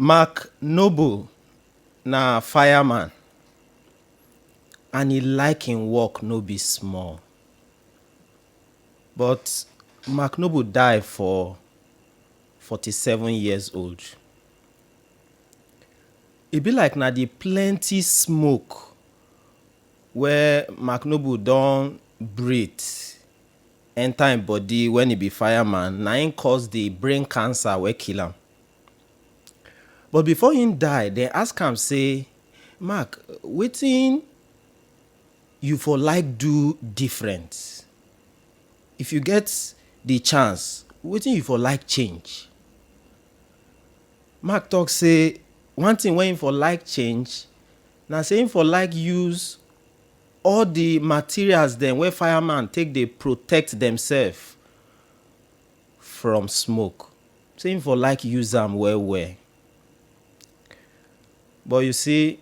Mark Noble na fireman and he like him work no be small. But Mark Noble die for 47 years old. E be like na the plenty smoke where Mark Noble don breathe enter him body when he be fireman, na him cause the brain cancer wey kill am. But before him die, they ask am say, Mark, wetin you for like do different? If you get the chance, wetin you for like change? Mark talk say one thing wey him for like change na say him for like use all the materials dem wey fireman take dey protect themselves from smoke. Say him for like use am well well. But you see,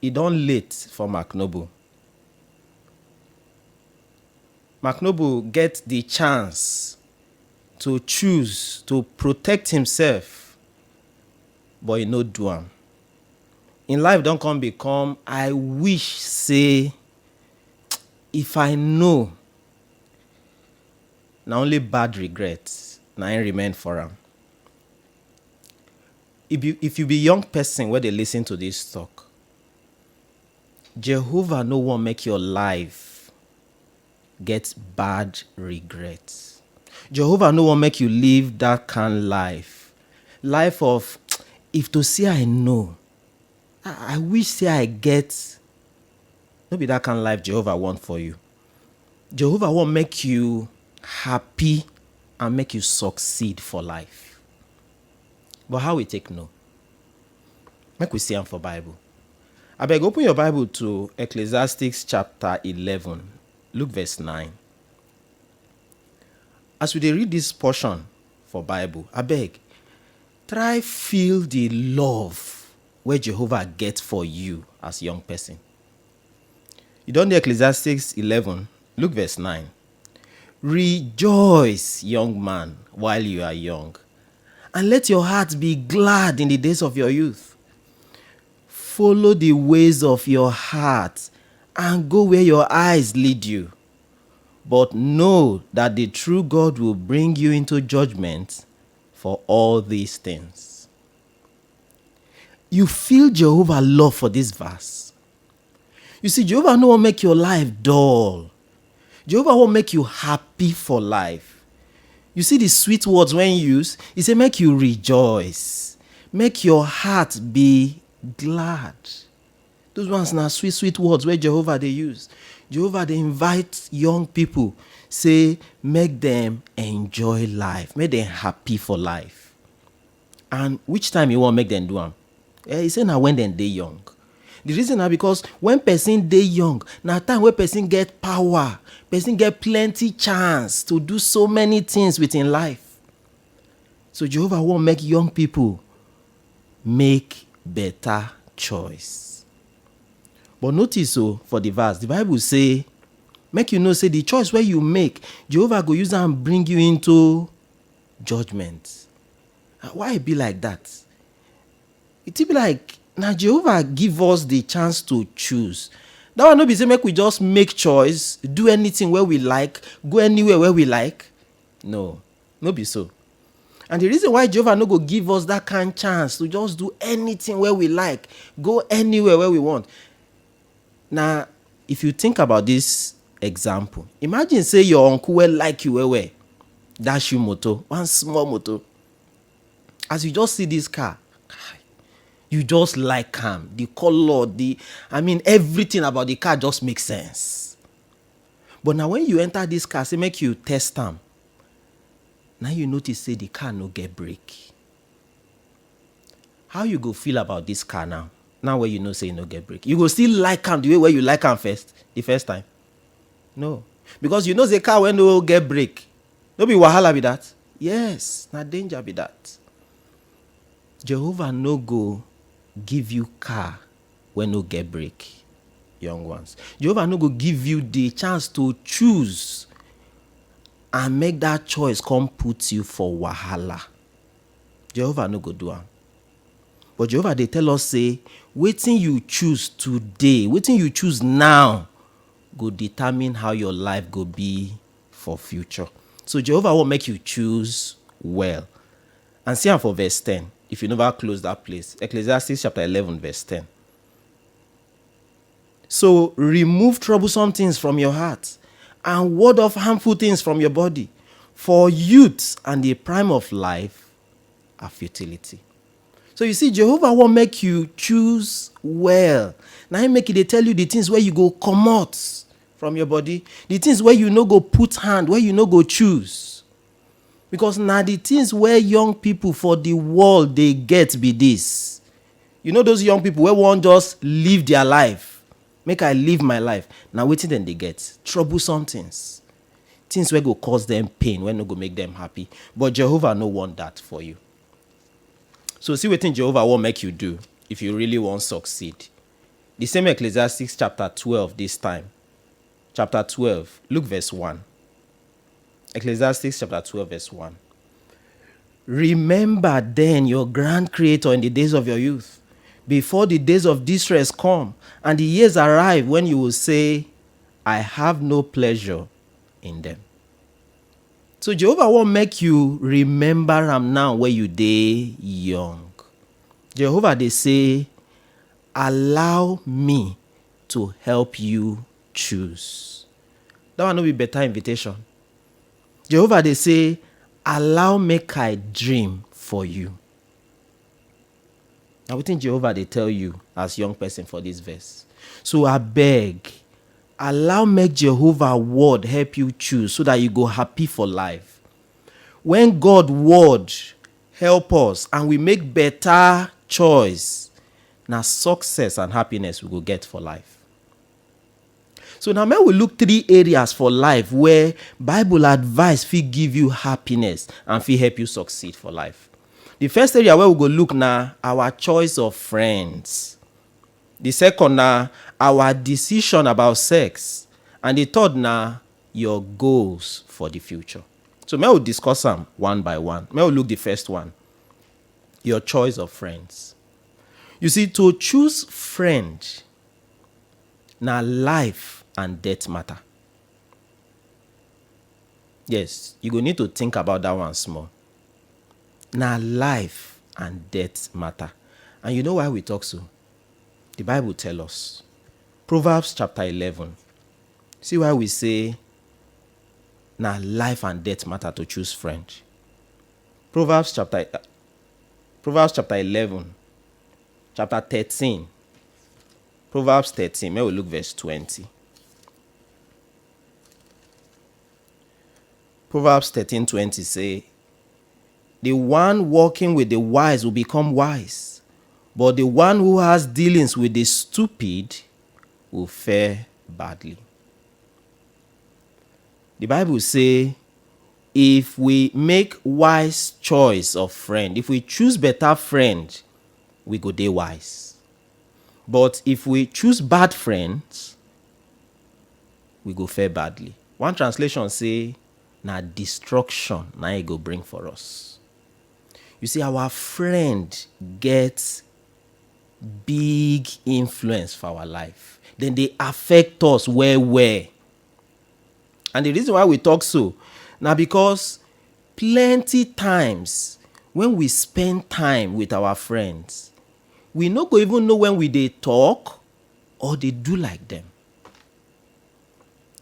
e don late for Mark Noble. Mark Noble get the chance to choose to protect himself, but he no do am. In life don come become, I wish say if I know, na only bad regrets na him remain for am. If you be young person wey dey listen to this talk, Jehovah no wan make your life get bad regrets. Jehovah no wan make you live that kind life of, if to say I know, I wish say I get. No be that kind life Jehovah want for you. Jehovah want make you happy and make you succeed for life. But how we take know? Make we see am for Bible. Abeg, open your Bible to Ecclesiastes chapter 11. Look verse 9. As we dey read this portion for Bible, abeg, try feel the love wey Jehovah get for you as young person. You don hear Ecclesiastes 11, look verse 9. Rejoice, young man, while you are young, and let your heart be glad in the days of your youth. Follow the ways of your heart and go where your eyes lead you. But know that the true God will bring you into judgment for all these things. You feel Jehovah's love for this verse. You see, Jehovah no wan make your life dull. Jehovah wan make you happy for life. You see the sweet words when you use, he say make you rejoice. Make your heart be glad. Those ones na sweet words where Jehovah dey use. Jehovah dey invite young people, say make them enjoy life, make them happy for life. And which time you want make them do am? He say na when dem dey young. The reason na because when person dey young, na time wey person get power, person get plenty chance to do so many things within life. So Jehovah want make young people make better choice. But notice for the verse, the Bible say, make you know say the choice where you make, Jehovah go use am bring you into judgment. Why it be like that? It be like, now Jehovah give us the chance to choose. That one no be say make we just make choice, do anything where we like, go anywhere where we like. No be so. And the reason why Jehovah no go give us that kind chance to just do anything where we like, go anywhere where we want. Now, if you think about this example, imagine say your uncle will like you well, dash you motor, one small motor. As you just see this car, you just like him. The color, everything about the car just makes sense. But now when you enter this car, say make you test them. Now you notice say the car no get brake. How you go feel about this car now? Now where you know say you no get brake. You go still like him the way where you like him the first time? No. Because you know the car when no get brake. No be wahala be that? Yes, na danger be that. Jehovah no go give you car when no get brake, young ones. Jehovah no go give you the chance to choose and make that choice come put you for wahala. Jehovah no go do am. But Jehovah, they tell us, say, wetin you choose today, wetin you choose now, go determine how your life go be for future. So Jehovah will make you choose well. And see am for verse 10. If you never close that place. Ecclesiastes chapter 11, verse 10. So remove troublesome things from your heart and ward off harmful things from your body. For youth and the prime of life are futility. So you see, Jehovah will make you choose well. Now he make it, they tell you the things where you go come out from your body. The things where you no go put hand, where you no go choose. Because now the things where young people for the world, they get be this. You know those young people where won't just live their life. Make I live my life. Now waiting then they get troublesome things. Things where go cause them pain, where no go make them happy. But Jehovah no want that for you. So see what Jehovah will make you do if you really want to succeed. The same Ecclesiastes chapter 12 this time. Chapter 12, look verse 1. Ecclesiastes chapter 12 verse 1. Remember then your grand creator in the days of your youth, before the days of distress come, and the years arrive when you will say, I have no pleasure in them. So Jehovah will make you remember him now where you dey young. Jehovah, they say, allow me to help you choose. That one will be better invitation. Jehovah, they say, allow make I dream for you. Now, we think Jehovah, they tell you as young person for this verse. So I beg, allow make Jehovah word help you choose so that you go happy for life. When God word help us and we make better choice, now success and happiness we go get for life. So now may we look 3 areas for life where Bible advice will give you happiness and will help you succeed for life. The first area where we go look now, our choice of friends. The second now, our decision about sex. And the third now, your goals for the future. So may we discuss them one by one. May we look the first one. Your choice of friends. You see, to choose friend, now life and death matter. Yes, you go need to think about that one small. Now life and death matter. And you know why we talk so? The Bible tells us. Proverbs chapter 11. See why we say, now life and death matter to choose friend. Proverbs chapter 11. Chapter 13. Proverbs 13. May we look verse 20. Proverbs 13:20 say, the one walking with the wise will become wise, but the one who has dealings with the stupid will fare badly. The Bible say, if we make wise choice of friend, if we choose better friend, we go dey wise. But if we choose bad friends, we go fare badly. One translation say, na destruction na it go bring for us. You see, our friend gets big influence for our life. Then they affect us where. And the reason why we talk so, now because plenty times when we spend time with our friends, we no go even know when we dey talk or they do like them.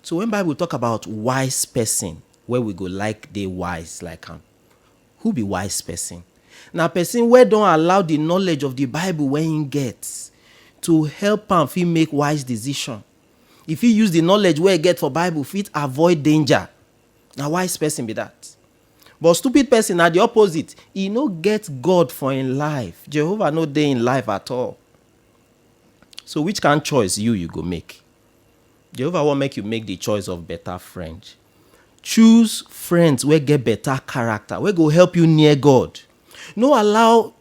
So when Bible talk about wise person, where we go like they wise like him. Who be wise person? Now person where don't allow the knowledge of the Bible when he gets to help him if he make wise decision. If he use the knowledge where he get for Bible, if it avoid danger. Now wise person be that. But stupid person are the opposite. He no get God for in life. Jehovah no day in life at all. So which kind of choice you go make? Jehovah will make you make the choice of better friend. Choose friends where get better character, where go help you near God. No allow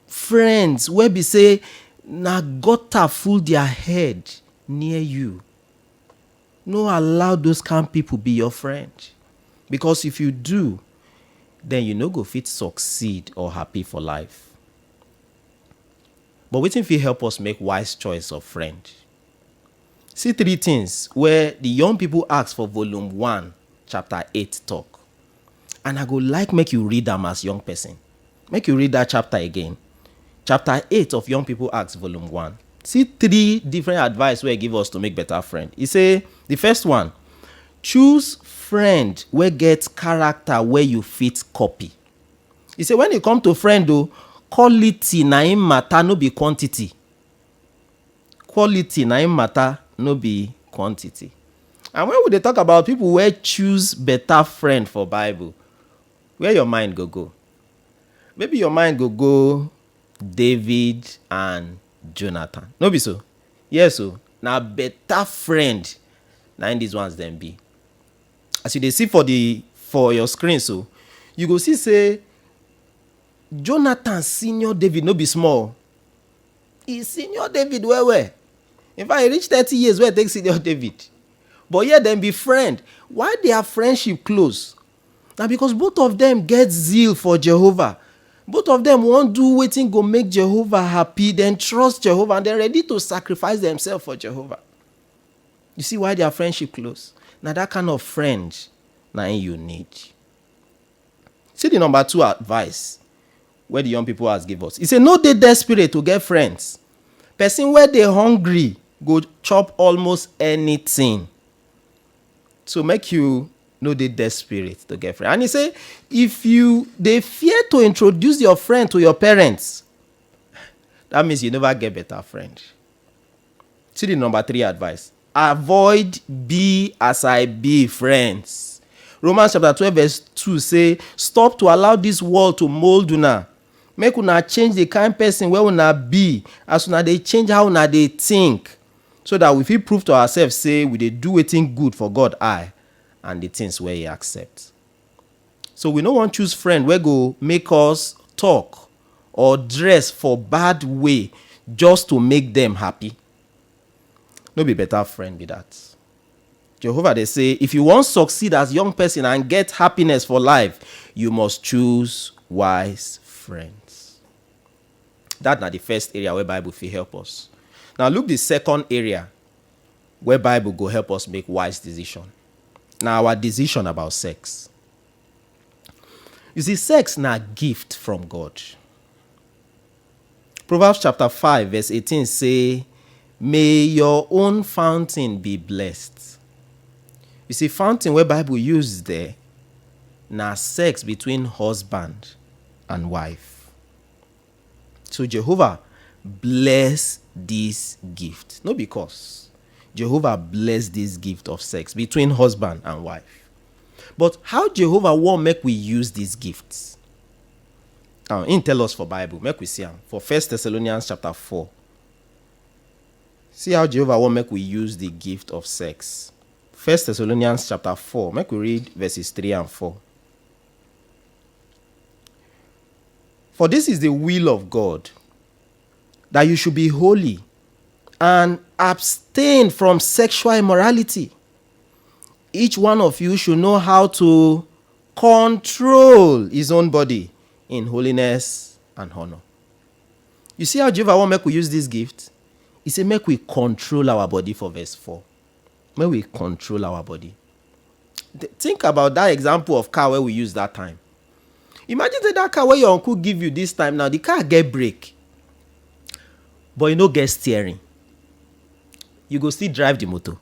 friends where be say, na gutter full their head near you. No allow those kind of people be your friend. Because if you do, then you no go fit succeed or happy for life. But wetin fit help us make wise choice of friend? See 3 things where the young people ask for volume 1, chapter 8 talk. And I go like make you read them as young person. Make you read that chapter again. Chapter 8 of Young People Ask, volume 1. See 3 different advice where give us to make better friend. He say, the first one, choose friend where get character where you fit copy. He say, when you come to friend though, quality na im matter, no be quantity. Quality na im matter, no be quantity. And when we dey talk about people where choose better friend for Bible, where your mind go? Maybe your mind go David and Jonathan. No be so? Yes, so na better friend na in these ones them be. As you dey see for your screen, so you go see say Jonathan senior David no be small. He senior David well. In fact, he reach 30 years where take senior David. But yet them be friend. Why their friendship close? Now because both of them get zeal for Jehovah. Both of them want do wetin go make Jehovah happy, then trust Jehovah, and they're ready to sacrifice themselves for Jehovah. You see why their friendship close? Now that kind of friend, now you need. See the number 2 advice where the young people has give us. He say, no dey desperate to get friends. Person where they hungry go chop almost anything. So make you no dey desperate to get friends. And he say, if you dey fear to introduce your friend to your parents, that means you never get better friend. See the number 3 advice. Avoid be as I be friends. Romans chapter 12 verse 2 say, stop to allow this world to mold una. Make una change the kind person where una be, as una dey change how una dey think, so that we fit prove to ourselves say we dey do wetin good for God eye and the things where he accept. So we no want choose friend where go make us talk or dress for bad way just to make them happy. No be better friend be that. Jehovah they say, if you want succeed as young person and get happiness for life, you must choose wise friends. That's not the first area where Bible will help us. Now look the second area where Bible go help us make wise decision. Now our decision about sex. You see, sex na gift from God. Proverbs chapter 5 verse 18 say, may your own fountain be blessed. You see, fountain where Bible use there, na sex between husband and wife. So Jehovah bless this gift. No because Jehovah bless this gift of sex between husband and wife. But how Jehovah want make we use these gifts? Now, he tell us for Bible, make we see him. For 1 Thessalonians chapter 4. See how Jehovah want make we use the gift of sex. 1 Thessalonians chapter 4. Make we read verses 3 and 4. For this is the will of God, that you should be holy and abstain from sexual immorality. Each one of you should know how to control his own body in holiness and honor. You see how Jehovah want make we use this gift? He said, make we control our body for verse 4. Make we control our body. Think about that example of car where we use that time. Imagine that car where your uncle give you this time now, the car get brake, but you no get steering. You go still drive the motor.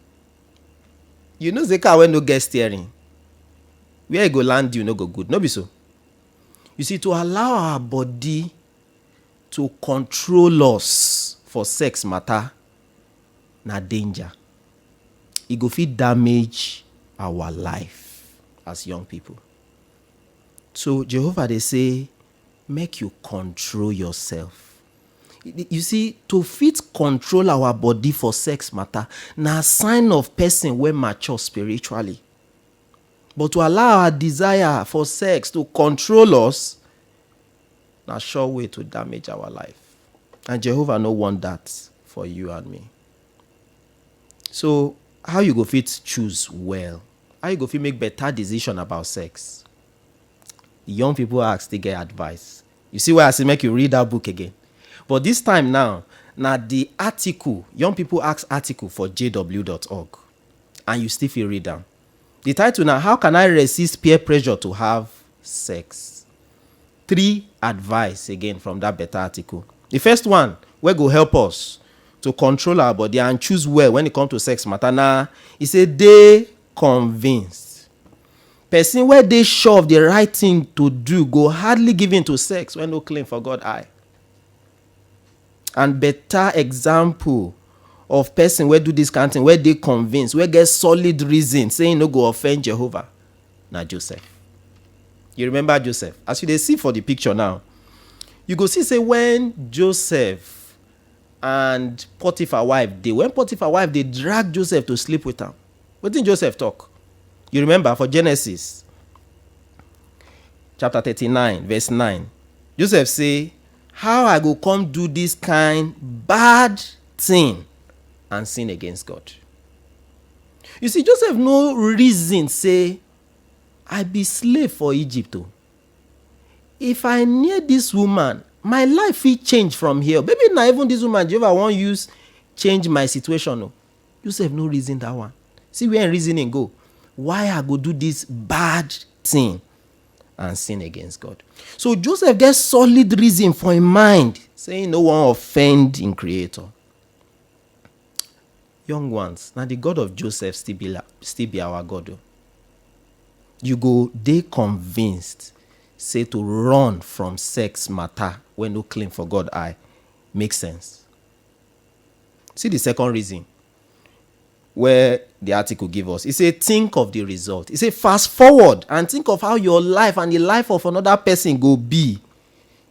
You know the car when no get steering, where you go land you no go good. No be so. You see, to allow our body to control us for sex matter, na danger. It go fit damage our life as young people. So Jehovah they say, make you control yourself. You see, to fit control our body for sex matter, na sign of person wey mature spiritually. But to allow our desire for sex to control us, na sure way to damage our life. And Jehovah no want that for you and me. So how you go fit choose well? How you go fit make better decision about sex? The young people ask, they get advice. You see why I say make you read that book again. But this time now the article, young people ask article for jw.org, and you still feel read them. The title now, how can I resist peer pressure to have sex? 3 advice again from that better article. The first one, where go help us to control our body and choose well when it comes to sex matter. Now, he said they convinced. Person where they sure of the right thing to do go hardly give in to sex when no claim for God eye. And better example of person where do this kind of thing, where they convince, where get solid reason saying no go offend Jehovah. Now Joseph. You remember Joseph? As you they see for the picture now, you go see say when Joseph and Potiphar wife, when Potiphar wife, they drag Joseph to sleep with her. What did Joseph talk? You remember for Genesis chapter 39, verse 9. Joseph say, how I go come do this kind bad thing and sin against God? You see, Joseph no reason say, I be slave for Egypt. Oh. If I near this woman, my life will change from here. Maybe not even this woman, Jehovah won't use change my situation. No. Joseph no reason that one. See where reasoning go. Why I go do this bad thing and sin against God? So Joseph gets solid reason for his mind, saying no one offend in Creator. Young ones, now the God of Joseph still be our God. Oh. You go, they convinced, say to run from sex matter when no claim for God eye. Makes sense. See the second reason where the article give us. It say think of the result. It say fast forward and think of how your life and the life of another person go be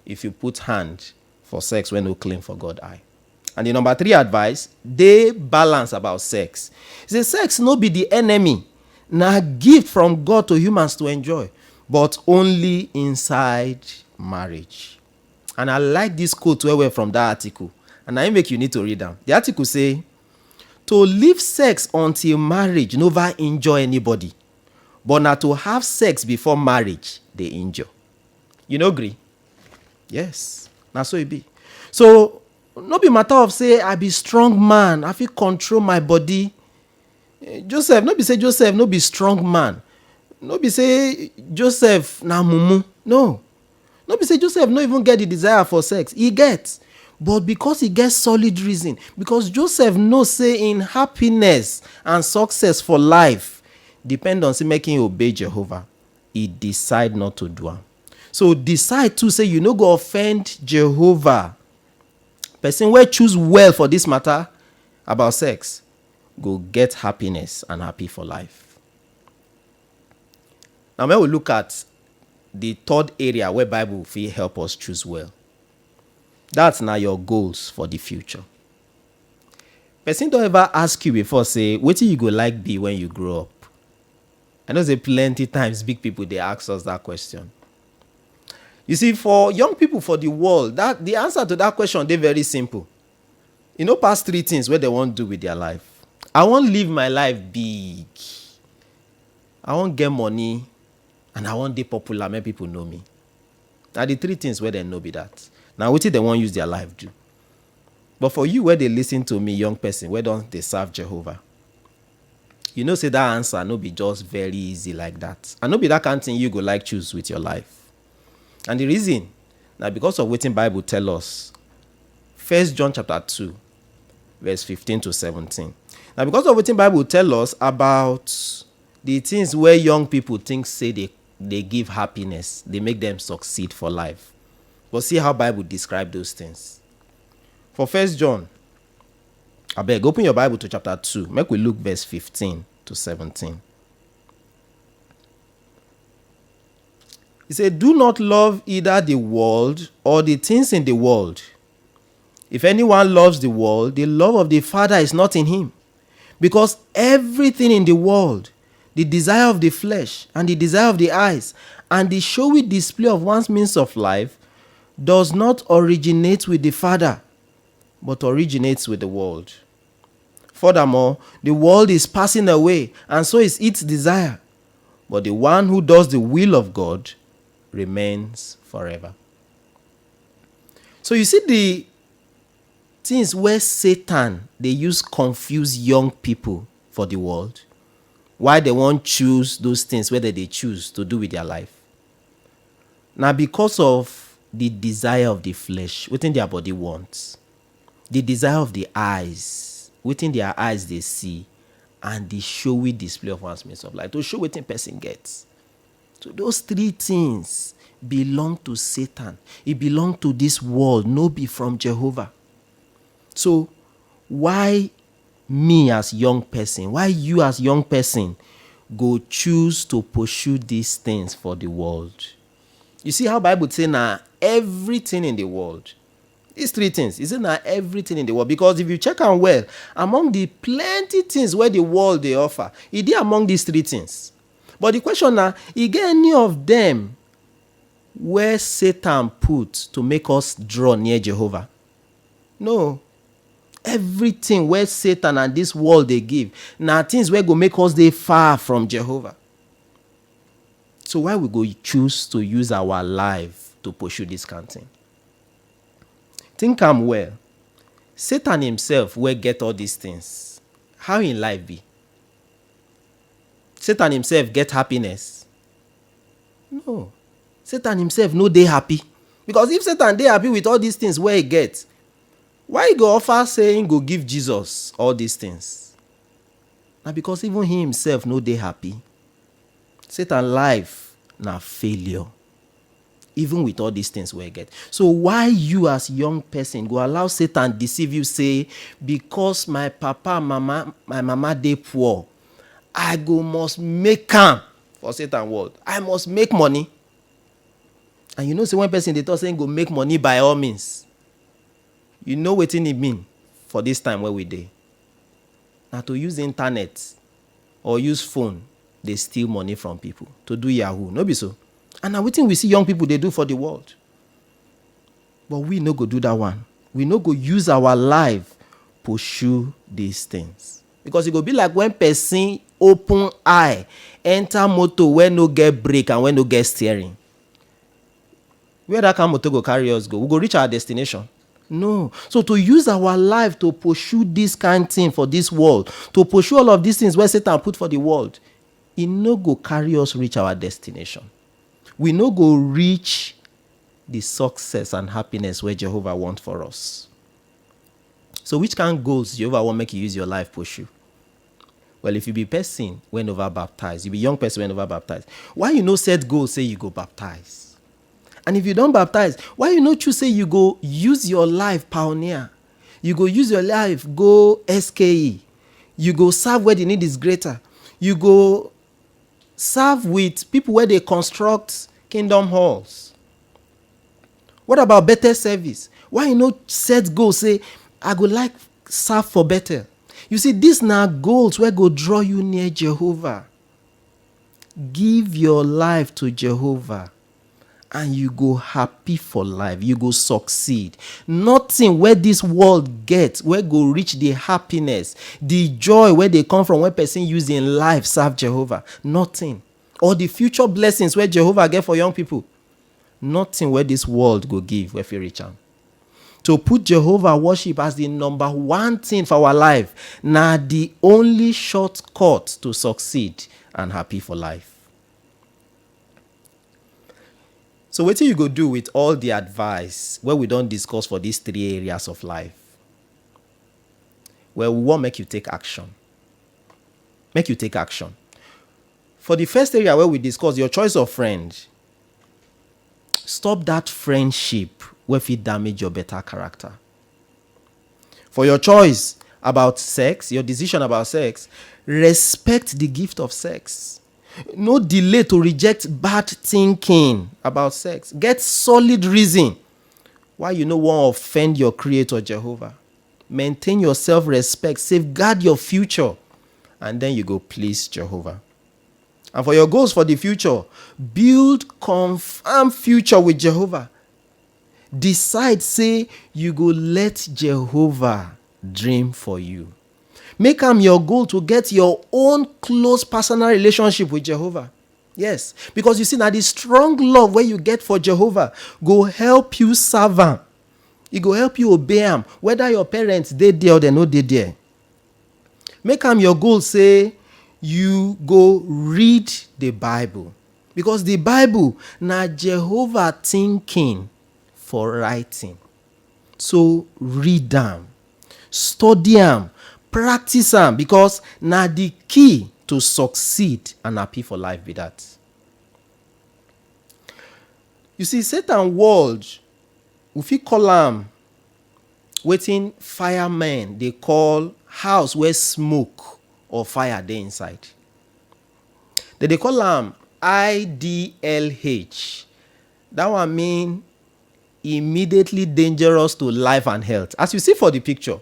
if you put hand for sex when no claim for God eye. And the number 3 advice, they balance about sex. It say sex no be the enemy. Now gift from God to humans to enjoy, but only inside marriage. And I like this quote where from that article, and I make you need to read them. The article say, to leave sex until marriage never injure anybody, but not to have sex before marriage they injure. You know, agree? Yes, now so it be. So no be matter of say I be strong man, I feel control my body. Joseph, no be say Joseph no be strong man. No be say Joseph na mumu. No. No be say Joseph no even get the desire for sex. He gets. But because he gets solid reason, because Joseph knows say in happiness and success for life depend on say making you obey Jehovah, he decide not to do it. So decide to say you no go offend Jehovah. Person where choose well for this matter about sex go get happiness and happy for life. Now when we look at the third area where Bible will help us choose well. That's now your goals for the future. Person don't ever ask you before say, what do you go like be when you grow up? I know say plenty times big people they ask us that question. You see, for young people for the world, that the answer to that question they very simple. You know, past 3 things where they want to do with their life. I want to live my life big. I want get money, and I want to be popular. Make people know me. Now the 3 things where they know be that. Now what they want use their life do? But for you where they listen to me, young person, where don't they serve Jehovah? You know, say that answer no be just very easy like that. And no be that kind of thing you go like choose with your life. And the reason, now because of what the Bible tell us, 1 John chapter 2, verse 15 to 17. Now because of what the Bible tell us about the things where young people think say they give happiness, they make them succeed for life. But see how Bible describe those things. For 1 John, I beg, open your Bible to chapter 2. Make we look verse 15 to 17. He said, do not love either the world or the things in the world. If anyone loves the world, the love of the Father is not in him. Because everything in the world, the desire of the flesh and the desire of the eyes and the showy display of one's means of life does not originate with the Father, but originates with the world. Furthermore, the world is passing away, and so is its desire. But the one who does the will of God remains forever. So you see things where Satan they use confuse young people for the world. Why they won't choose those things, whether they choose to do with their life. Now, because of the desire of the flesh, within their body wants, the desire of the eyes, within their eyes they see, and the showy display of one's means of life, to show what a person gets. So those three things belong to Satan. It belongs to this world, no be from Jehovah. So why me as young person, why you as young person go choose to pursue these things for the world? You see how Bible say now everything in the world. These three things, is it now everything in the world? Because if you check out well, among the plenty things where the world they offer, it is among these three things. But the question now, is there any of them where Satan put to make us draw near Jehovah? No. Everything where Satan and this world they give, now things where go make us they far from Jehovah. So why we go choose to use our life to pursue this kind of thing? Think I'm well. Satan himself will get all these things. How in life be? Satan himself get happiness? No. Satan himself no dey happy. Because if Satan dey happy with all these things where he gets, why he go offer saying go give Jesus all these things? Now because even he himself no dey happy. Satan life na failure. Even with all these things we get. So why you as young person go allow Satan deceive you, say, because my papa, my mama they poor, I go must make am for Satan world. I must make money. And you know, say one person they talk saying go make money by all means. You know what it mean for this time where we dey. Now to use internet or use phone, they steal money from people to do Yahoo. No be so. And now we see young people they do for the world. But we no go do that one. We no go use our life pursue these things. Because it go be like when person open eye, enter motor where no get brake and where no get steering. Where that kind of motor go carry us go? We go reach our destination. No. So to use our life to pursue this kind of thing for this world, to pursue all of these things where Satan put for the world, it no go carry us reach our destination. We no go reach the success and happiness where Jehovah wants for us. So which kind of goals Jehovah want make you use your life pursue? Well, if you be person when over baptized, you be young person when over baptized, why you no set goals say you go baptize? And if you don't baptize, why you no choose say you go use your life pioneer? You go use your life go SKE. You go serve where the need is greater. You go serve with people where they construct kingdom halls. What about better service? Why you no set goals say I go like serve for better? You see, these now goals where go draw you near Jehovah. Give your life to Jehovah and you go happy for life. You go succeed. Nothing where this world gets where go reach the happiness, the joy where they come from when person using life serve Jehovah. Nothing. Or the future blessings where Jehovah get for young people. Nothing where this world go give where you reach am. To put Jehovah worship as the number one thing for our life, now the only shortcut to succeed and happy for life. So what do you go do with all the advice where we don't discuss for these three areas of life? Well, we want make you take action. Make you take action. For the first area where we discuss your choice of friend, stop that friendship where it damage your better character. For your choice about sex, your decision about sex, respect the gift of sex. No delay to reject bad thinking about sex. Get solid reason why you no want to offend your Creator Jehovah. Maintain your self-respect. Safeguard your future. And then you go please Jehovah. And for your goals for the future, build confirm future with Jehovah. Decide, say, you go let Jehovah dream for you. Make am your goal to get your own close personal relationship with Jehovah. Yes, because you see now the strong love where you get for Jehovah go help you serve am E go help you obey am, whether your parents dey there or dem no dey there. Make am your goal say you go read the Bible, because the Bible na Jehovah thinking for writing. So read am, study am, practice am, because na the key to succeed and happy for life be that. You see, Satan world, we fit call am wetin firemen dey call house where smoke or fire dey inside. Dem dey call am IDLH. That one mean immediately dangerous to life and health. As you see for the picture,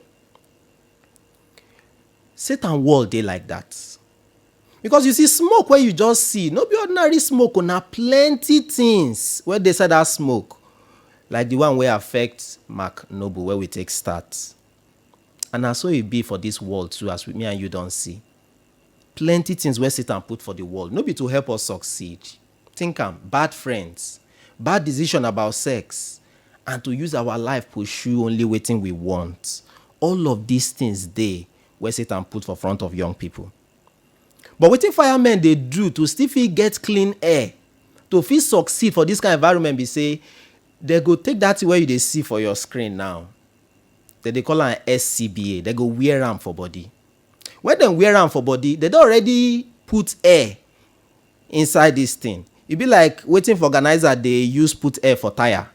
Satan world dey like that. Because you see, smoke wey you just see, no be ordinary smoke, na plenty things wey dey inside that smoke, like the one wey affect Mark Noble wey we take start. And na so e be for this world too, as me and you don see. Plenty things wey Satan put for the world, no be to help us succeed. Think am, bad friends, bad decision about sex, and to use our life pursue only wetin we want. All of these things dey wey Satan put for front of young people. But wetin firemen dey do to still fit get clean air, to fit succeed for this kind of environment be say, they go take that thing wey you dey see for your screen now. They dey call am SCBA. They go wear am for body. When dem wear am for body, they don already put air inside this thing. E be like wetin for organizer dey use put air for tire.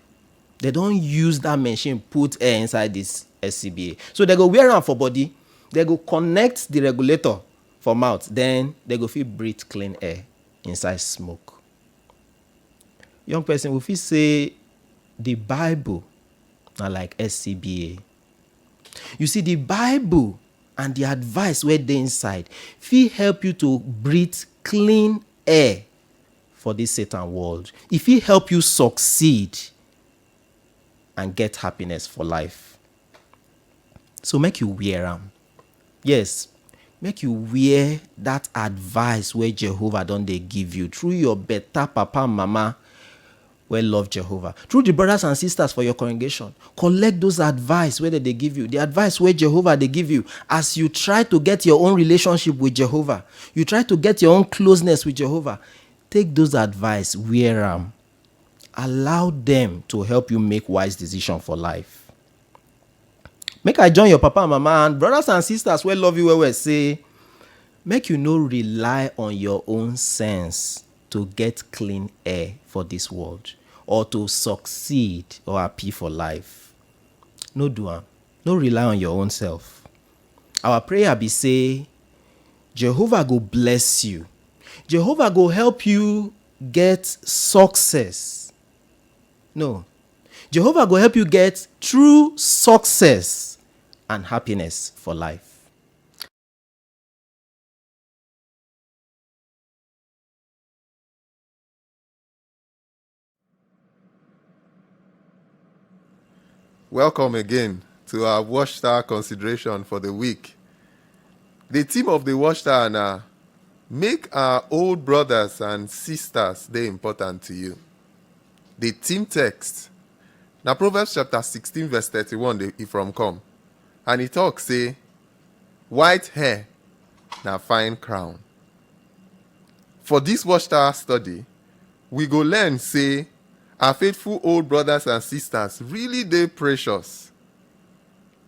They don use that machine put air inside this SCBA. So they go wear am for body. They go connect the regulator for mouth. Then they go fit breathe clean air inside smoke. Young person, we fit say the Bible na like SCBA. You see, the Bible and the advice wey dey inside fit help you to breathe clean air for this Satan world. E fit help you succeed and get happiness for life. So make you wear am. Yes, make you wear that advice wey Jehovah don dey give you through your better papa and mama wey love Jehovah, through the brothers and sisters for your congregation. Collect those advice wey they give you, the advice wey Jehovah dey give you, as you try to get your own relationship with Jehovah. You try to get your own closeness with Jehovah. Take those advice, wear am. Allow them to help you make wise decisions for life. Make I join your papa and mama and brothers and sisters wey love you well say, make you no rely on your own sense to get clean air for this world, or to succeed or happy for life. No do am. No rely on your own self. Our prayer be say, Jehovah go bless you. Jehovah go help you get success. No. Jehovah go help you get true success and happiness for life. Welcome again to our Watchtower consideration for the week. The theme of the Watchtower now, make our old brothers and sisters they important to you. The theme text, now Proverbs chapter 16 verse 31 if from come. And it talks say, white hair na fine crown. For this Watchtower study, we go learn say, our faithful old brothers and sisters really they precious.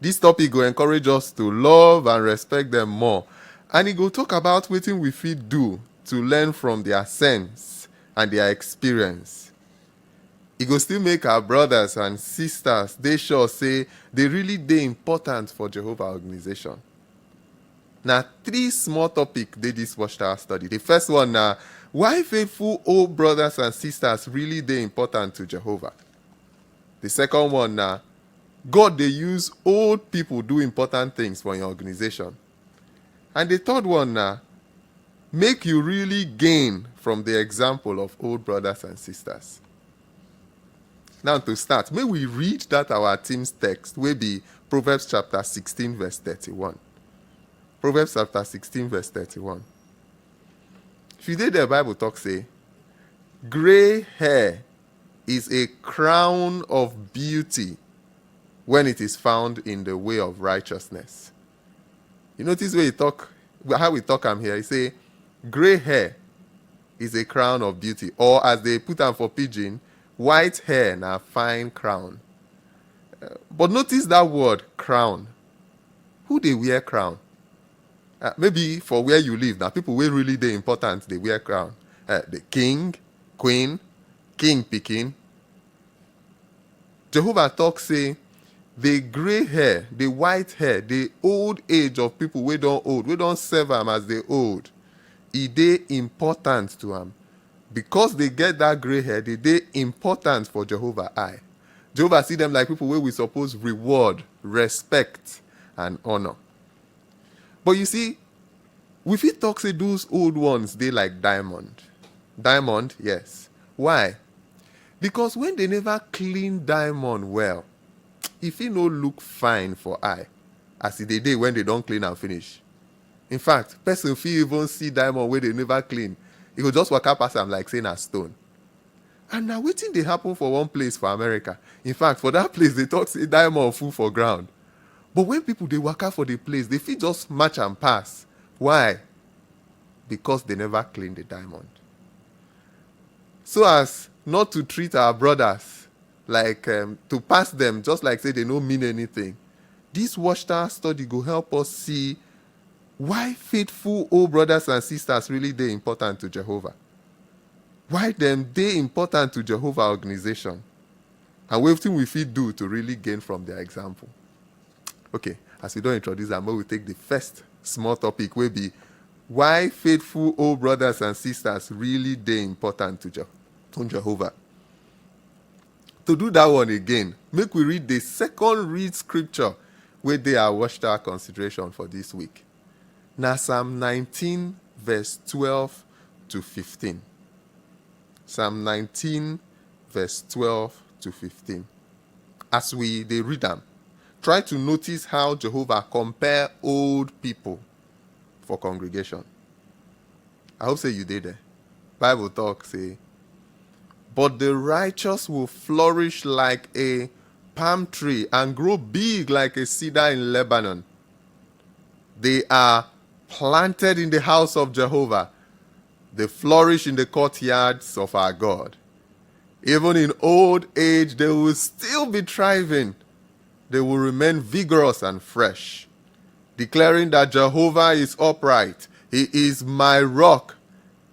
This topic will encourage us to love and respect them more. And it will talk about what we fit do to learn from their sense and their experience. It will still make our brothers and sisters, they sure say, they really they important for Jehovah organization. Now, 3 small topics they this Watchtower study. The first one now, why faithful old brothers and sisters really they important to Jehovah. The second one now, God they use old people do important things for your organization. And the third one now, make you really gain from the example of old brothers and sisters. Now to start, may we read that our team's text will be Proverbs chapter 16 verse 31. Proverbs chapter 16 verse 31. If you did the Bible talk say, gray hair is a crown of beauty, when it is found in the way of righteousness. You notice how we talk here. He say, gray hair is a crown of beauty. Or as they put on for pidgin, white hair na fine crown. But notice that word, crown. Who they wear crown? Maybe for where you live, now people wey really dey important, they wear crown. The king, queen, king pikin. Jehovah talk say, the gray hair, the white hair, the old age of people wey don serve am as they old, e dey important to am. Because they get that gray hair, they dey important for Jehovah eye. Jehovah see them like people wey we suppose reward, respect, and honor. But you see, we fit talk say those old ones, they like diamond. Diamond, yes. Why? Because when they never clean diamond well, if it no look fine for eye, as e dey when they don't clean and finish. In fact, person fit even see diamond where they never clean. E go just waka pass am like saying a stone. And now wetin dey happen for one place for America. In fact, for that place, they talk say diamond full for ground. But when people they waka for the place, they fit just match and pass. Why? Because they never clean the diamond. So as not to treat our brothers like to pass them just like say they don't mean anything. This Watchtower study go help us see why faithful old brothers and sisters really dey important to Jehovah. Why them dey important to Jehovah organization. And wetin we fit do to really gain from their example. Okay, as we don't introduce them, we will take the first small topic will be why faithful old brothers and sisters really dey important to Jehovah. To do that one again, make we read the second read scripture where they are Watchtower consideration for this week. Now Psalm 19 verse 12 to 15. Psalm 19 verse 12 to 15. As they read them, try to notice how Jehovah compare old people for congregation. I hope say you did there. Bible talk say, but the righteous will flourish like a palm tree and grow big like a cedar in Lebanon. They are planted in the house of Jehovah. They flourish in the courtyards of our God. Even in old age, they will still be thriving. They will remain vigorous and fresh, declaring that Jehovah is upright. He is my rock,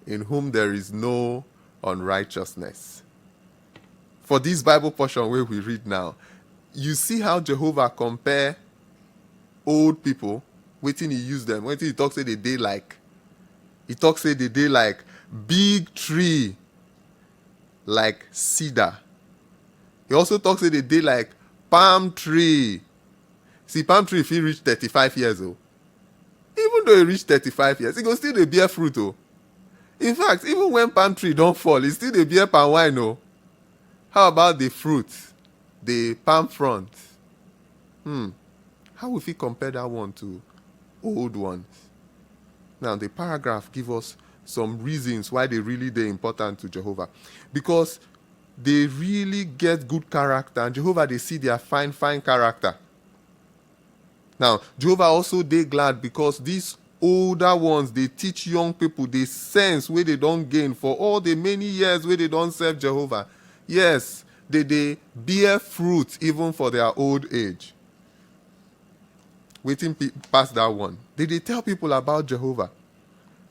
in whom there is no unrighteousness. For this Bible portion where we read now, you see how Jehovah compare old people, waiting he use them, waiting he talks say they day like. He talks say they day like big tree, like cedar. He also talks say they day like palm tree. See, palm tree if he reach 35 years old. Even though he reach 35 years, he go still dey bear fruit. Oh. In fact, even when palm tree don't fall, he still dey bear palm wine. Oh. How about the fruit? The palm front? How will we compare that one to old ones? Now, the paragraph gives us some reasons why they really dey important to Jehovah. Because they really get good character, and Jehovah, they see their fine character. Now, Jehovah also dey glad because these older ones, they teach young people the sense where they don't gain for all the many years where they don't serve Jehovah. Yes, they bear fruit even for their old age. Waiting past that one. They tell people about Jehovah.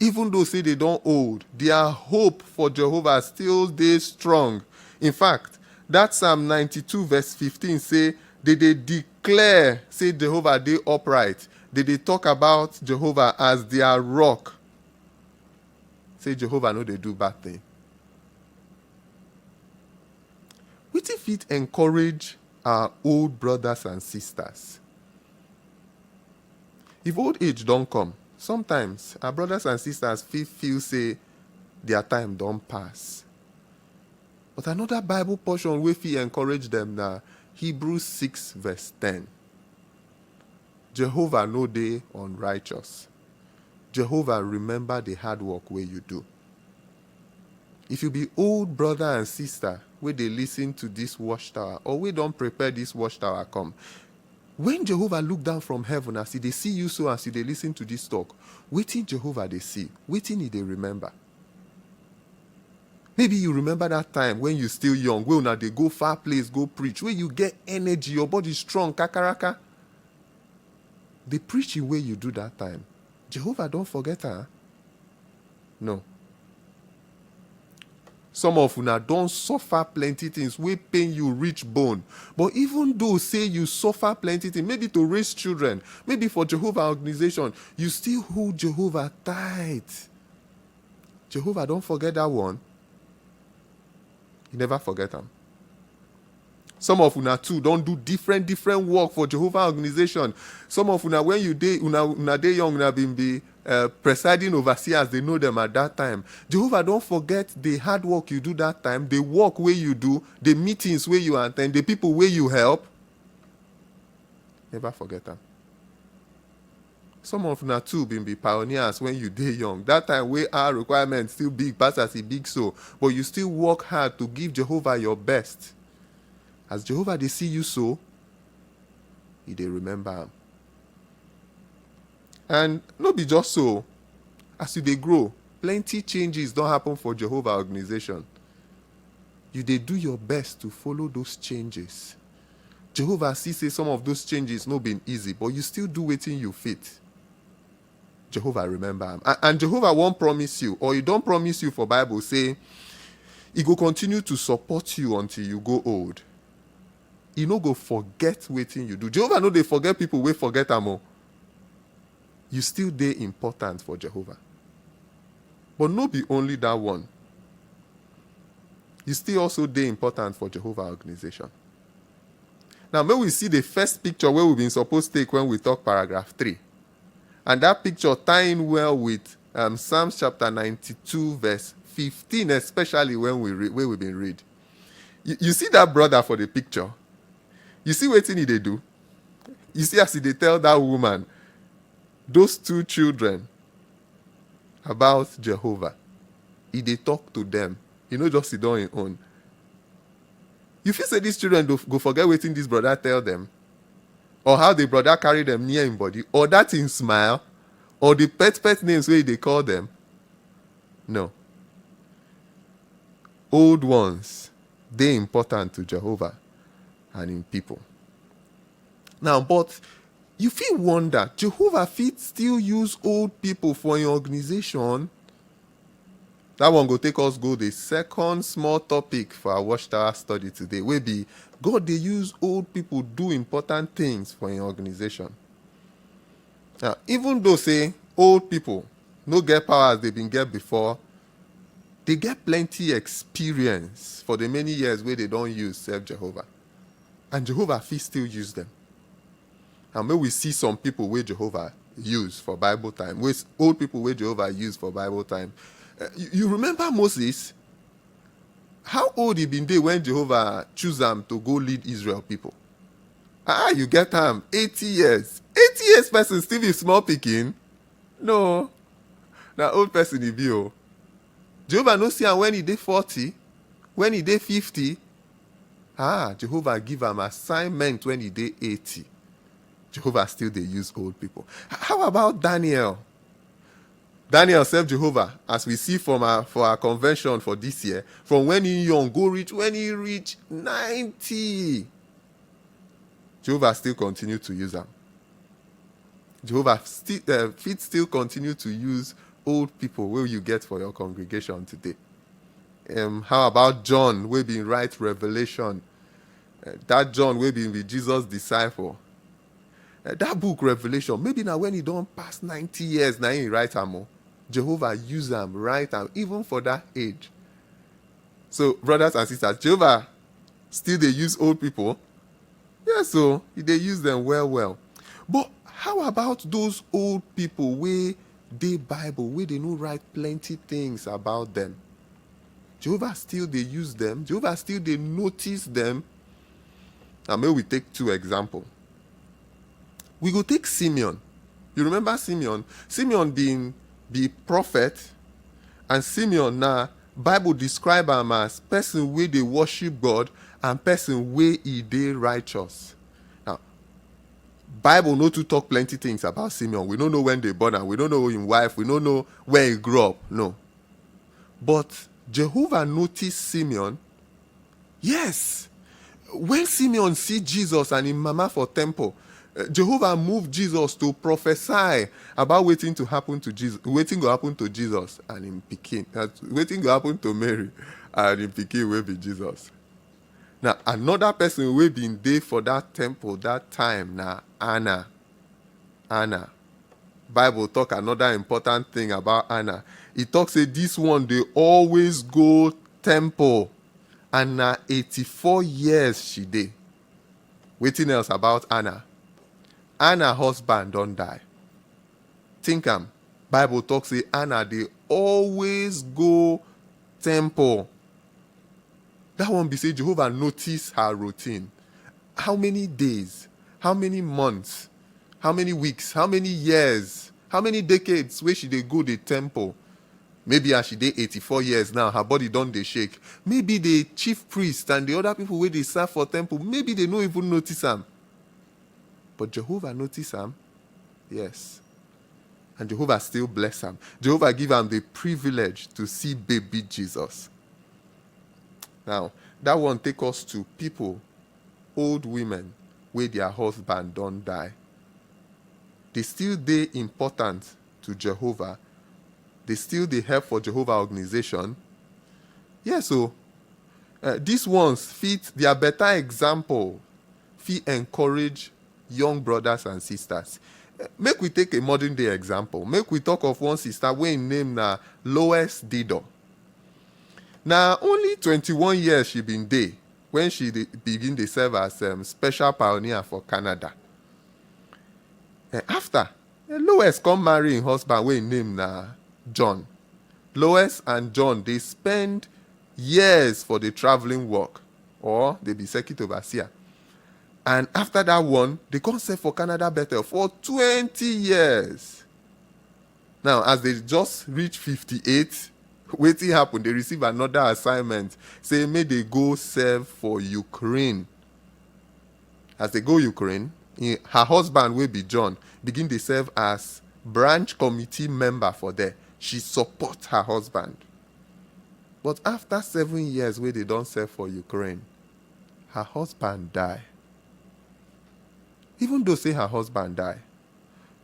Even though say they don't old, their hope for Jehovah still stays strong. In fact, that Psalm 92 verse 15 say, they declare, say Jehovah they upright. They talk about Jehovah as their rock. Say Jehovah no they do bad thing. Which if it encourage our old brothers and sisters? If old age don't come, sometimes our brothers and sisters feel say their time don't pass. But another Bible portion where we encourage them now, Hebrews 6 verse 10. Jehovah no dey unrighteous. Jehovah remember the hard work where you do. If you be old brother and sister wey dey listen to this watchtower, or we don't prepare this watchtower come. When Jehovah look down from heaven as he dey see you so, as he dey listen to this talk, wetin Jehovah dey see, wetin he dey remember. Maybe you remember that time when you still young, wey una dey go far place go preach, where you get energy, your body strong, kakaraka. The preaching wey you do that time, Jehovah don't forget her. No. Some of una don suffer plenty things wey pain you reach bone. But even though say you suffer plenty things, maybe to raise children, maybe for Jehovah organization, you still hold Jehovah tight. Jehovah don't forget that one. He never forget am. Some of una too don't do different work for Jehovah organization. Some of una, when you dey una dey young, una been be presiding overseers, they know them at that time. Jehovah don't forget the hard work you do that time, the work where you do, the meetings where you attend, the people where you help. Never forget them. Some of una too been be pioneers when you dey young. That time where our requirements still big, pass as a big so, but you still work hard to give Jehovah your best. As Jehovah they see you so, he dey remember him. And not be just so. As you dey grow, plenty changes don't happen for Jehovah organization. You dey do your best to follow those changes. Jehovah see say some of those changes no been easy, but you still do wetin you fit. Jehovah remember him. And Jehovah won't promise you, or he don't promise you for Bible say, he go continue to support you until you go old. He no go forget wetin you do. Jehovah no dey forget people wey forget am o. You still dey important for Jehovah. But no be only that one. You still also dey important for Jehovah organization. Now, may we see the first picture where we've been supposed to take when we talk paragraph 3. And that picture tying well with Psalms chapter 92, verse 15, especially when we've been read. You see that brother for the picture? You see what thing they do? You see as they tell that woman, those two children, about Jehovah. He they talk to them. You know, just sit on his own. You feel say these children go forget waiting this brother tell them, or how the brother carry them near him body, or that in smile, or the pet names where they call them. No. Old ones, they important to Jehovah and in people. Now, but you feel wonder, Jehovah fit still use old people for your organization? That one go take us go the second small topic for our Watchtower study today, will be God they use old people do important things for your organization. Now, even though say old people no get power as they been get before, they get plenty experience for the many years where they don't use serve Jehovah. And Jehovah fit still use them. And may we see some people where Jehovah use for Bible time, with old people where Jehovah use for Bible time. You remember Moses? How old he been there when Jehovah choose him to go lead Israel people? You get him 80 years. 80 years person still be small picking? No. Now old person he be. Oh. Jehovah no see him when he did 40, when he did 50. Jehovah give him assignment when he did 80. Jehovah still they use old people. How about Daniel? Daniel served Jehovah, as we see for our convention for this year, from when he young, go reach when he reach 90. Jehovah still continue to use them. Jehovah still continue to use old people where you get for your congregation today. How about John, where been write Revelation? That John where been with Jesus' disciple. That book Revelation, maybe now when he don't pass 90 years, now he write am. Jehovah use them, write them, even for that age. So, brothers and sisters, Jehovah still they use old people. Yeah, so they use them well. But how about those old people where they Bible, where they know write plenty things about them? Jehovah still they use them. Jehovah still they notice them. And maybe we take 2 examples. We go take Simeon. You remember Simeon? Simeon being the prophet, and Simeon now Bible describe am as person wey dey worship God and person wey e dey righteous. Now, Bible no too talk plenty things about Simeon. We don't know when they born am. We don't know him wife. We don't know where he grew up. No. But Jehovah noticed Simeon. Yes. When Simeon see Jesus and him mama for temple, Jehovah moved Jesus to prophesy about waiting to happen to Jesus, waiting go happen to Jesus and him pikin, waiting go happen to Mary and him pikin will be Jesus. Now another person will been there for that temple that time na Anna. Anna. Bible talk another important thing about Anna. It talks say this one they always go temple, and na 84 years she did. Waiting else about Anna. Anna husband don't die. Think Bible talks say Anna they always go temple. That one be say Jehovah notice her routine. How many days? How many months? How many weeks? How many years? How many decades where she dey go the temple? Maybe as she dey 84 years now, her body don't dey shake. Maybe the chief priest and the other people where they serve for temple, maybe they no even notice am. But Jehovah notice am. Yes. And Jehovah still bless am. Jehovah give am the privilege to see baby Jesus. Now, that one take us to people, old women, where their husband don't die. They still dey important to Jehovah. They still dey help for Jehovah organization. Yeah, so these ones fit their better example, fit encourage young brothers and sisters. Make we take a modern day example. Make we talk of one sister wey im name na Lois Dido. Now only 21 years she been there when she begin to serve as special pioneer for Canada. After, Lois come marry her husband wey im name na John. Lois and John, they spend years for the traveling work, or they be circuit overseer. And after that one, they come serve for Canada Bethel for 20 years. Now, as they just reach 58, wetin happen? They receive another assignment. Say, may they go serve for Ukraine. As they go Ukraine, her husband will be John, begin to serve as branch committee member for there. She support her husband. But after 7 years where they don't serve for Ukraine, her husband die. Even though say her husband die,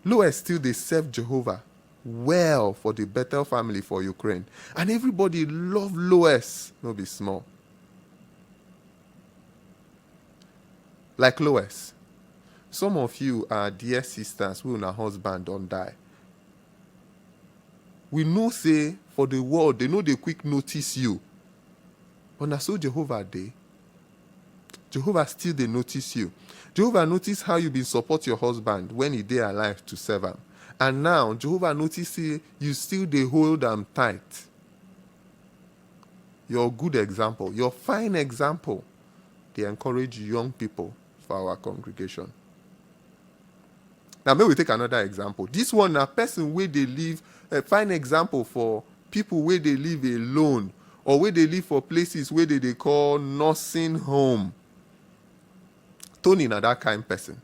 Lois still they serve Jehovah well for the Bethel family for Ukraine. And everybody love Lois, no be small. Like Lois, some of you are dear sisters who her husband don't die. We know say for the world, they know they quick notice you. But na so Jehovah dey. Jehovah still they notice you. Jehovah notice how you been support your husband when he dey alive to serve him. And now Jehovah notice say you still they hold them tight. Your good example, your fine example, they encourage young people for our congregation. Now, may we take another example. This one, a person where they live, a fine example for people where they live alone, or where they live for places where they call nursing home. Tony, na that kind person.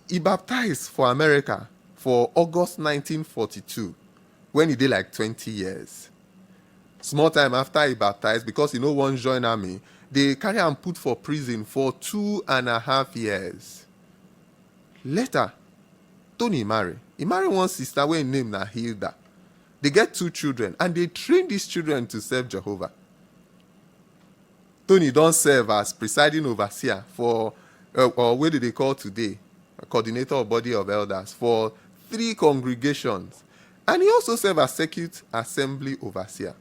He baptized for America for August 1942, when he did like 20 years. Small time after he baptized, because he no one join army, they carry him put for prison for 2.5 years. Later, Tony marry. He married one sister wey named na Hilda. They get 2 children, and they train these children to serve Jehovah. Tony don't serve as presiding overseer for, or what do they call today, a coordinator of body of elders for 3 congregations. And he also served as circuit assembly overseer.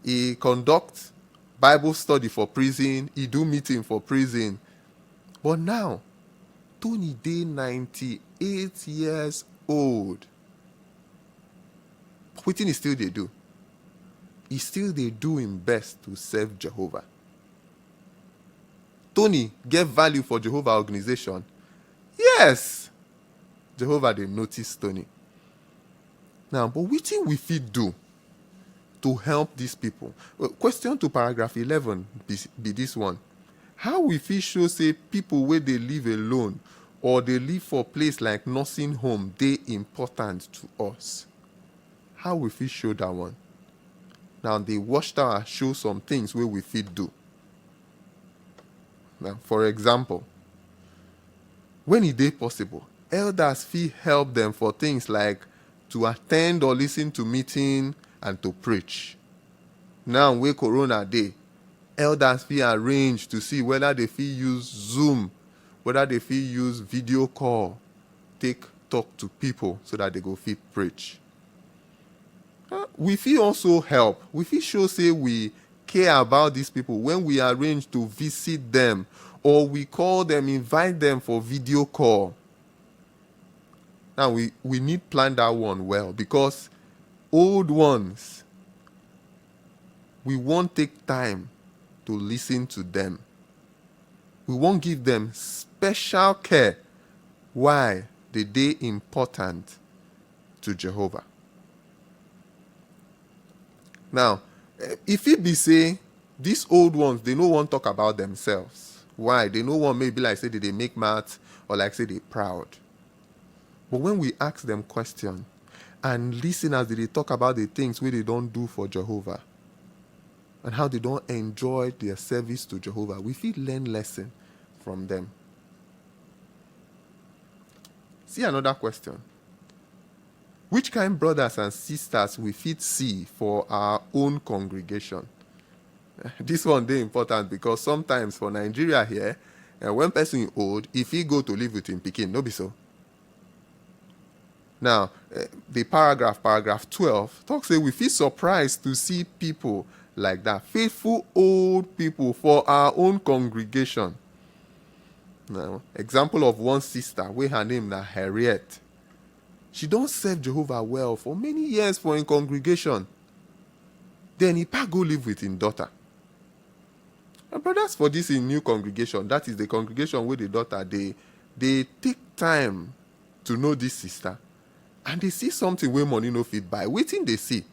He conducts Bible study for prison. He do meeting for prison. But now, Tony dey 98 years old. Wetin he still dey do? He still dey do him best to serve Jehovah. Tony get value for Jehovah organization. Yes, Jehovah dey notice Tony. Now, but wetin we fit do to help these people. Question to paragraph 11 be this one. How we fit show say people where they live alone or they live for place like nursing home, they important to us? How we fit show that one? Now the watchtower show some things where we fit do. Now, for example, when it is possible, elders fit help them for things like to attend or listen to meeting and to preach. Now, where Corona day, elders fit arrange to see whether they fit use Zoom, whether they fit use video call, take talk to people so that they go fit preach. We fit also help. We fit show say we care about these people when we arrange to visit them or we call them, invite them for video call. Now we need plan that one well, because old ones, we won't take time to listen to them. We won't give them special care. Why? They important to Jehovah. Now, if it be say, these old ones, they no want talk about themselves. Why? They no want maybe like say they make maths or like say they proud. But when we ask them question and listen as they talk about the things where they don't do for Jehovah and how they don't enjoy their service to Jehovah, we feel learn lesson from them. See another question. Which kind brothers and sisters we fit see for our own congregation? This one dey important because sometimes for Nigeria here, when person old, if he go to live with him pikin, no be so. Now, the paragraph 12, talks say we feel surprised to see people like that, faithful old people for our own congregation. Now, example of one sister, where her name na Harriet. She don't serve Jehovah well for many years for in congregation. Then he go live with his daughter. And brothers, for this in new congregation, that is the congregation where the daughter, they take time to know this sister. And they see something where money no fit buy. Waiting they see.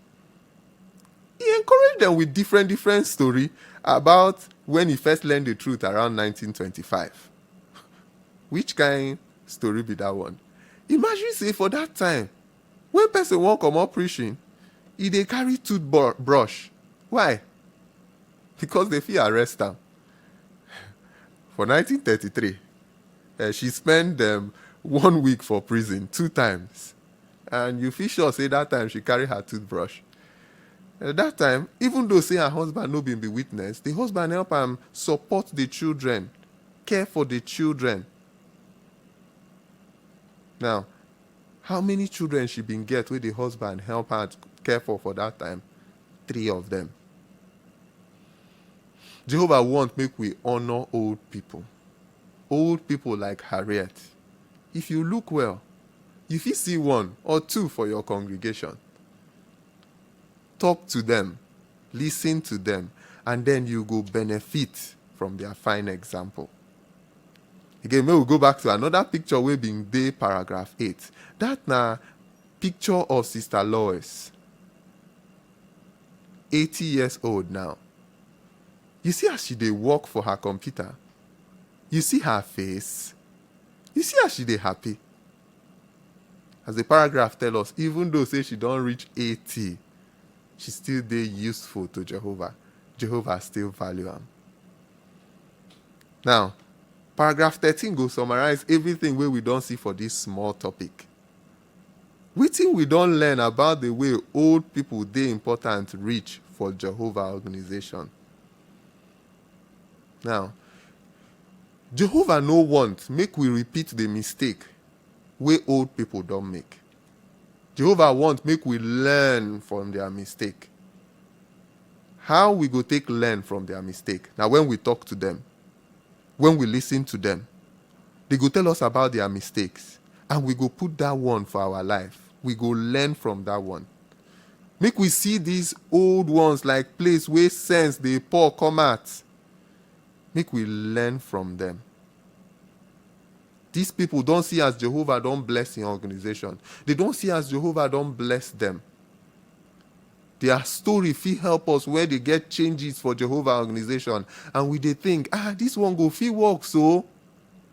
He encouraged them with different story about when he first learned the truth around 1925. Which kind story be that one? Imagine say for that time, when person won't come up preaching, he they carry toothbrush. Why? Because they fear arrest them. For 1933, she spent 1 week for prison 2 times. And you feel sure say that time she carry her toothbrush. At that time, even though say her husband no been be witness, the husband help him support the children, care for the children. Now, how many children she been get where the husband help her care for that time? 3 of them. Jehovah want make we honor old people. Old people like Harriet. If you look well, if you see 1 or 2 for your congregation, talk to them, listen to them, and then you go benefit from their fine example. Again, we will go back to another picture wey being dey paragraph 8. That na picture of Sister Lois. 80 years old now. You see how she dey work for her computer? You see her face? You see how she dey happy? As the paragraph tell us, even though say she don't reach 80, she still dey useful to Jehovah. Jehovah still value am. Now, paragraph 13 go summarize everything wey we don't see for this small topic. Wetin we don't learn about the way old people dey important reach for Jehovah organization. Now, Jehovah no want make we repeat the mistake wey old people don't make. Jehovah want make we learn from their mistake. How we go take learn from their mistake? Now, when we talk to them, when we listen to them, they go tell us about their mistakes, and we go put that one for our life. We go learn from that one. Make we see these old ones like place where sense they pour come out. Make we learn from them. These people don't see as Jehovah don't bless in organization. They don't see as Jehovah don't bless them. Their story fit help us where they get changes for Jehovah organization. And we they think, this one go fit work. So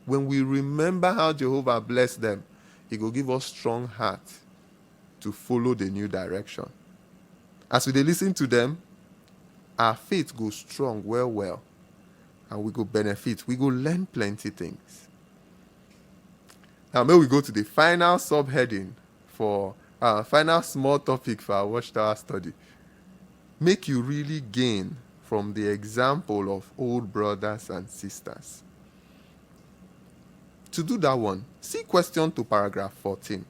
when we remember how Jehovah blessed them, he will give us strong heart to follow the new direction. As we dey listen to them, our faith goes strong well, and we go benefit. We go learn plenty things. Now, may we go to the final subheading for our final small topic for our Watchtower study. Make you really gain from the example of old brothers and sisters. To do that one, see question to paragraph 14.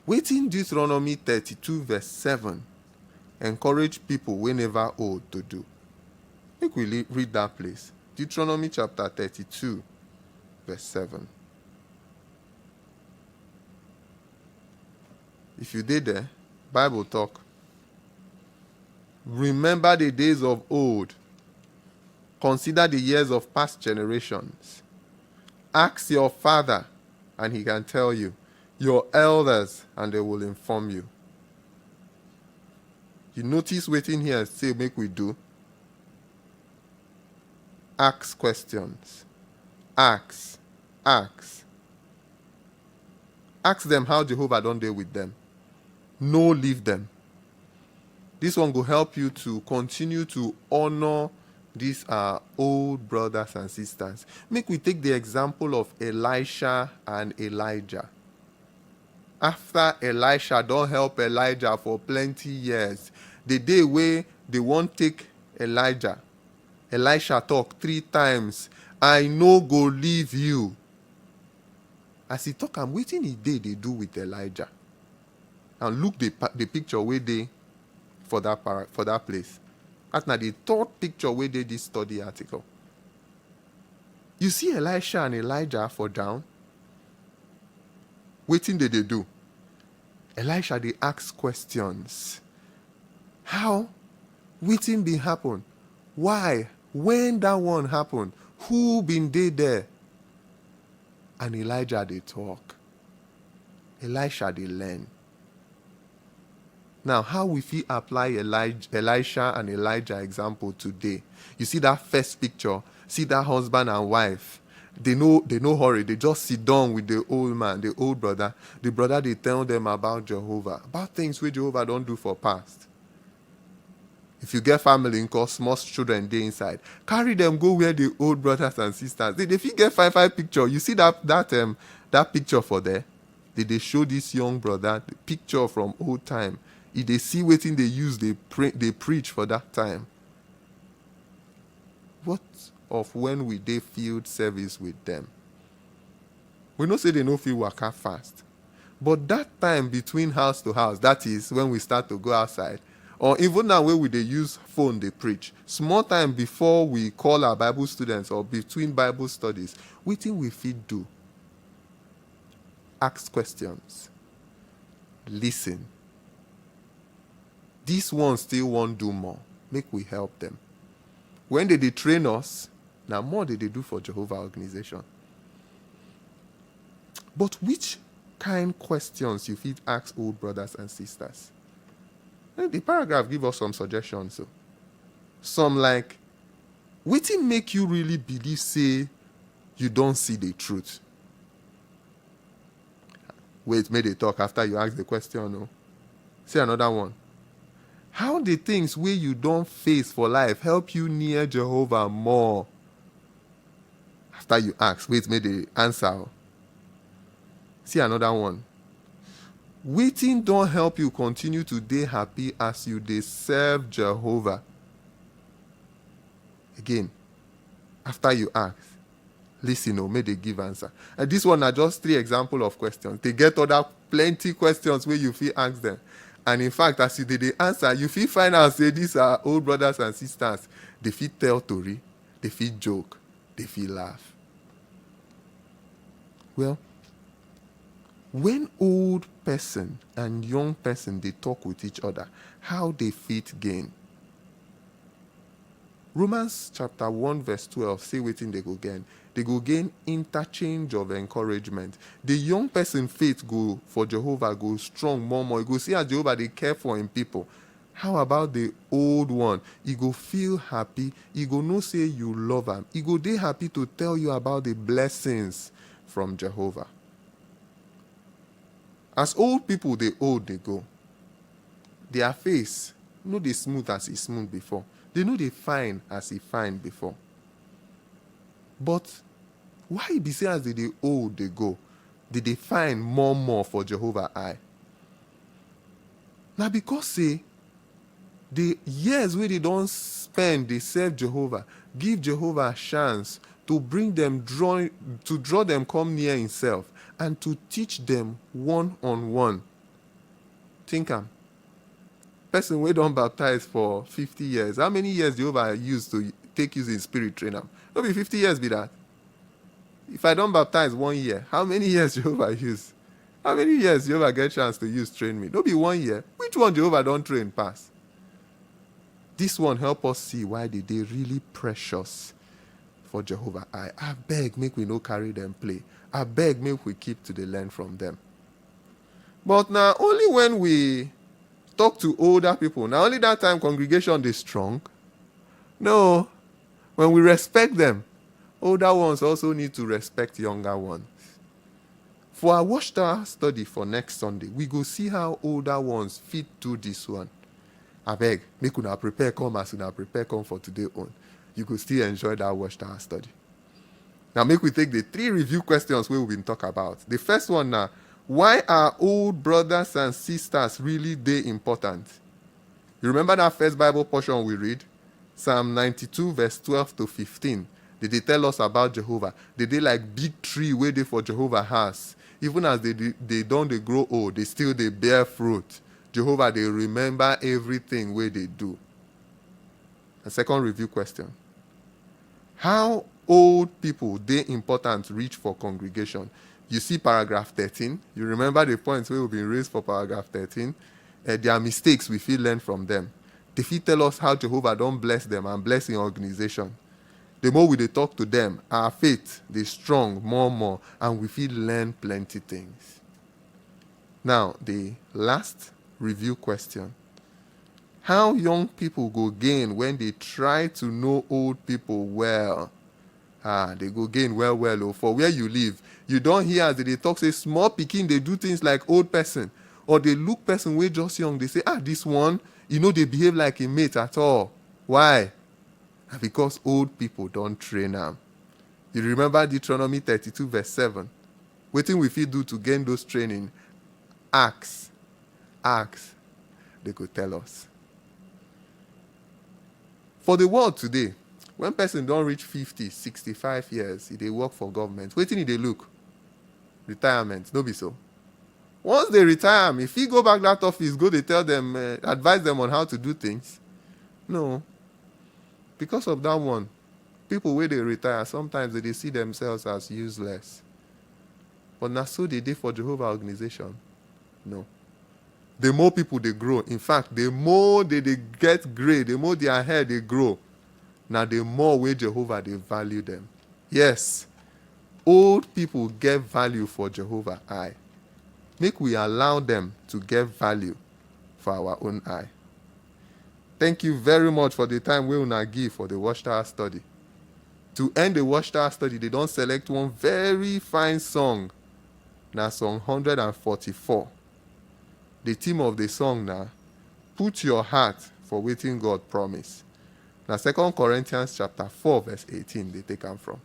Wetin Deuteronomy 32 verse 7 encourage people wey never old to do. Make we read that place. Deuteronomy chapter 32 verse 7. If you did there, Bible talk. Remember the days of old. Consider the years of past generations. Ask your father, and he can tell you. Your elders, and they will inform you. You notice waiting here and say, make we do. Ask questions. Ask. Ask them how Jehovah don't deal with them. No, leave them. This one will help you to continue to honor these old brothers and sisters. Make we take the example of Elisha and Elijah. After Elisha don't help Elijah for plenty years, the day where they won't take Elijah, Elisha talk 3 times, I no go leave you. As he talk, I'm waiting the day they do with Elijah. And look the picture where they for that place. That's now the 3rd picture where they this study article. You see Elisha and Elijah for down. Waiting they do. Elisha they ask questions. How? Waiting be happen? Why? When that one happened? Who been there? And Elijah they talk. Elisha they learn. Now, how we fit apply Elisha and Elijah example today? You see that first picture, see that husband and wife. They no hurry. They just sit down with the old man, the old brother. The brother, they tell them about Jehovah, about things where Jehovah don't do for past. If you get family and cause small children they inside, carry them, go where the old brothers and sisters. If you get 5 picture, you see that picture for there. They show this young brother the picture from old time. If they see waiting they use, they preach for that time. What of when we did field service with them? We know say they no feel waka fast. But that time between house to house, that is when we start to go outside. Or even now where we they use phone, they preach. Small time before we call our Bible students or between Bible studies, we think we fit do. Ask questions. Listen. This one still won't do more. Make we help them. When they train us, now more they do for Jehovah organization. But which kind questions you fit ask old brothers and sisters? The paragraph give us some suggestions. So. Some like, wetin make you really believe say you don't see the truth? Wait, may they talk after you ask the question. No? Say another one. How the things where you don't face for life help you near Jehovah more? After you ask, wait, may they answer. See another one. Waiting don't help you continue to dey happy as you dey serve Jehovah. Again, after you ask, listen, may they give answer. And this one are just 3 examples of questions. They get other plenty questions where you feel ask them. And in fact, as you did the answer, you feel find out say these are old brothers and sisters. They feel tell story, they feel joke, they feel laugh. Well, when old person and young person they talk with each other, how they fit gain? Romans chapter 1 verse 12 say wetin they go gain. They go gain interchange of encouragement. The young person faith go for Jehovah go strong more. You go see how Jehovah they care for him people. How about the old one? He go feel happy. He go know say you love him. He go dey happy to tell you about the blessings from Jehovah. As old people dey old dey go, their face no dey smooth as e smooth before. They no dey fine as e fine before. But why e be say as they dey old dey go, they dey fine more for Jehovah eye? Na because say the years wey they don spend dey serve Jehovah give Jehovah a chance to bring them draw them come near himself and to teach them one-on-one. Think am. Person wey don baptize for 50 years, how many years Jehovah used to take use in spirit train am? No be 50 years be that. If I don baptize 1 year, how many years Jehovah use? How many years Jehovah get chance to use train me? No be 1 year. Which one Jehovah don train pass? This one help us see why they dey really precious for Jehovah eye. I beg make we no carry them play. I beg make we keep to the learn from them. But now only when we talk to older people, now only that time congregation dey strong. No, when we respect them, older ones also need to respect younger ones. For our Watchtower study for next Sunday, we go see how older ones fit do this one. Abeg, make una prepare come as una prepare come for today own. You go still enjoy that Watchtower study. Now make we take the 3 review questions we will been talk about. The first one now, why are old brothers and sisters really dey important? You remember that first Bible portion we read? Psalm 92 verse 12 to 15. Did they tell us about Jehovah? They dey like big tree wey dey for Jehovah house. Even as they don't they grow old, they still they bear fruit. Jehovah, they remember everything where they do. A second review question. How old people they important reach for congregation? You see paragraph 13. You remember the points where we've been raised for paragraph 13. There are mistakes we feel learn from them. They feel tell us how Jehovah don't bless them and bless in organization. The more we dey talk to them, our faith they strong more, and we feel learn plenty things. Now, the last review question. How young people go gain when they try to know old people well? They go gain well. Oh, for where you live, you don't hear as they talk say small pikin they do things like old person, or they look person way just young. They say, this one, they behave like a mate at all. Why? Because old people don't train them. You remember Deuteronomy 32 verse 7. Wetin we fit do to gain those training? Ask. They could tell us. For the world today, when person don't reach 50, 65 years, they work for government. Wetin they look? Retirement. No be so. Once they retire, if he go back that office, go they tell them, advise them on how to do things. No. Because of that one, people where they retire, sometimes they see themselves as useless. But not so they did for Jehovah organization. No. The more people they grow, in fact, the more they get gray, the more their hair they grow. Now the more way Jehovah they value them. Yes, old people get value for Jehovah eye. Make we allow them to get value for our own eye. Thank you very much for the time we will give for the Watchtower study. To end the Watchtower study, they don't select one very fine song. Now song 144. The theme of the song now, put your heart for waiting God promise. Now 2 Corinthians chapter 4 verse 18 they take them from.